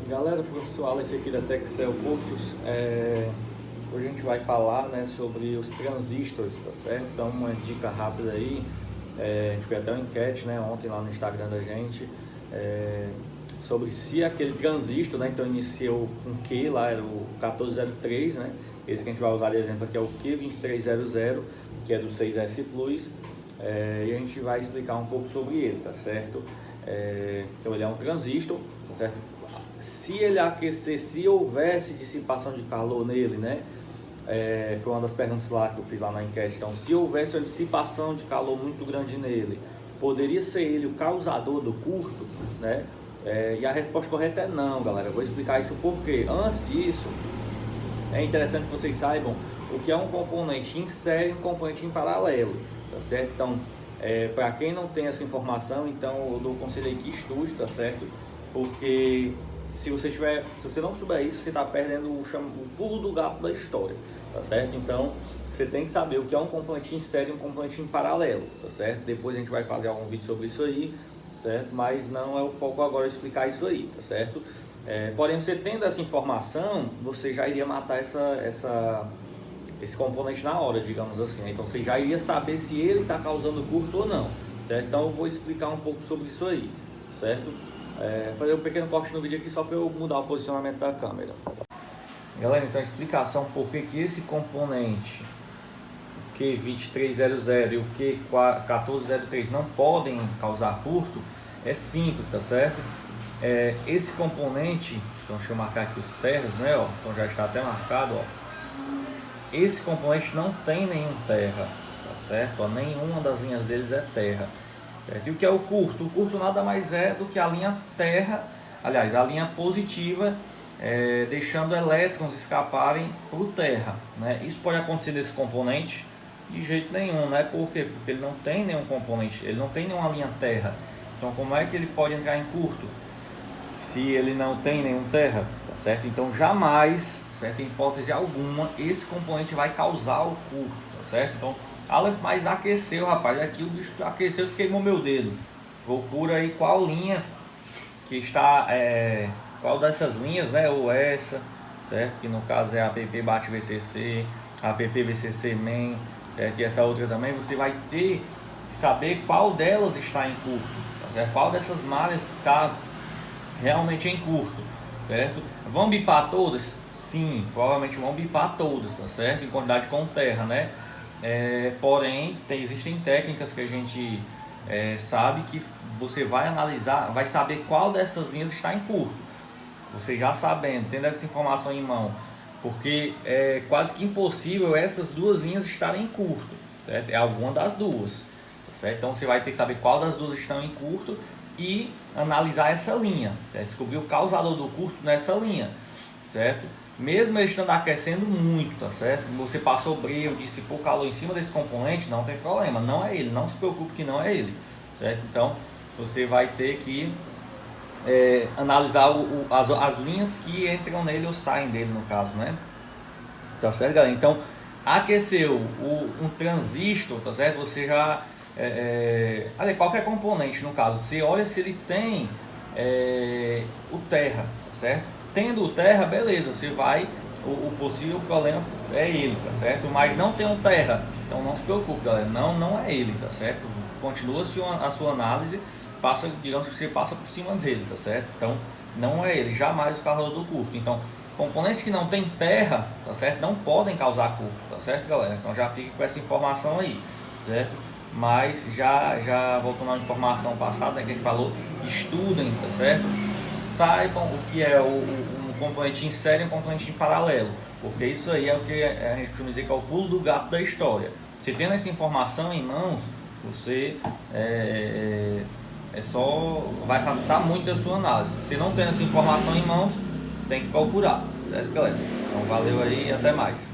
Galera, professor Aleph aqui da Texel Cursos. Hoje a gente vai falar, né, sobre os transistores, tá certo? Então, uma dica rápida aí. A gente fez até uma enquete, né, ontem lá no Instagram da gente, sobre se aquele transistor, né, então iniciou com Q, lá era o 1403, né, esse que a gente vai usar de exemplo aqui é o Q2300, que é do 6S Plus, e a gente vai explicar um pouco sobre ele, tá certo? Então ele é um transistor, tá certo? Se ele aquecer, se houvesse dissipação de calor nele, né? Foi uma das perguntas lá que eu fiz lá na enquete. Então, se houvesse uma dissipação de calor muito grande nele, poderia ser ele o causador do curto, né? E a resposta correta é não, galera. Eu vou explicar isso porque antes disso é interessante que vocês saibam o que é um componente em série e um componente em paralelo, tá certo? Então, para quem não tem essa informação, então eu dou o conselho aí que estude, tá certo? Porque se você não souber isso, você está perdendo o pulo do gato da história, tá certo? Então, você tem que saber o que é um componente em série e um componente em paralelo, tá certo? Depois a gente vai fazer algum vídeo sobre isso aí, certo? Mas não é o foco agora explicar isso aí, tá certo? Porém, você tendo essa informação, você já iria matar esse componente na hora, digamos assim, né? Então, você já iria saber se ele está causando curto ou não, certo? Então, eu vou explicar um pouco sobre isso aí, certo? Fazer um pequeno corte no vídeo aqui só para eu mudar o posicionamento da câmera. Galera, então a explicação por que esse componente o Q2300 e o Q1403 não podem causar curto é simples, tá certo? Esse componente, então deixa eu marcar aqui os terras, né? Ó, então já está até marcado, ó. Esse componente não tem nenhum terra, tá certo? Ó, nenhuma das linhas deles é terra. E o que é o curto? O curto nada mais é do que a linha terra, aliás, a linha positiva, deixando elétrons escaparem para o terra, né? Isso pode acontecer nesse componente? De jeito nenhum, né? Por quê? Porque ele não tem nenhum componente, ele não tem nenhuma linha terra. Então, como é que ele pode entrar em curto se ele não tem nenhum terra? Tá certo? Então, jamais, certo? Em hipótese alguma, esse componente vai causar o curto, tá certo? Então, Aleph, mas aqueceu, rapaz. Aqui o bicho aqueceu e queimou meu dedo. Procura aí qual linha que está, qual dessas linhas, né? Ou essa, certo? Que no caso é a app bate VCC, a app VCC main, certo? E essa outra também. Você vai ter que saber qual delas está em curto, tá certo? Qual dessas malhas está realmente em curto, certo? Vão bipar todas? Sim, provavelmente vão bipar todas, tá certo? Em quantidade com terra, né? Porém, existem técnicas que a gente sabe que você vai analisar, vai saber qual dessas linhas está em curto. Você já sabendo, tendo essa informação em mão, porque é quase que impossível essas duas linhas estarem em curto, certo? É alguma das duas, certo? Então você vai ter que saber qual das duas estão em curto e analisar essa linha, certo? Descobrir o causador do curto nessa linha, certo? Mesmo ele estando aquecendo muito, tá certo? Você passou brilho, dissipou calor em cima desse componente, não tem problema, não é ele, não se preocupe que não é ele, certo? Então, você vai ter que analisar as linhas que entram nele ou saem dele, no caso, né? Tá certo, galera? Então, aqueceu um transistor, tá certo? Você já... qualquer componente, no caso, você olha se ele tem o terra, tá certo? Tendo o terra, beleza, você vai, o possível problema é ele, tá certo? Mas não tem o terra, então não se preocupe, galera, não é ele, tá certo? Continua a sua análise, digamos que você passa por cima dele, tá certo? Então, não é ele, jamais o causador do curto. Então, componentes que não tem terra, tá certo? Não podem causar curto, tá certo, galera? Então, já fique com essa informação aí, certo? Mas, já voltando à informação passada, né, que a gente falou, estudem, tá certo? Saibam o que é um componente em série e um componente em paralelo, porque isso aí é o que a gente costuma dizer que é o pulo do gato da história. Você tendo essa informação em mãos, você só vai facilitar muito a sua análise. Se não tem essa informação em mãos, tem que procurar, certo, galera? Então valeu aí e até mais.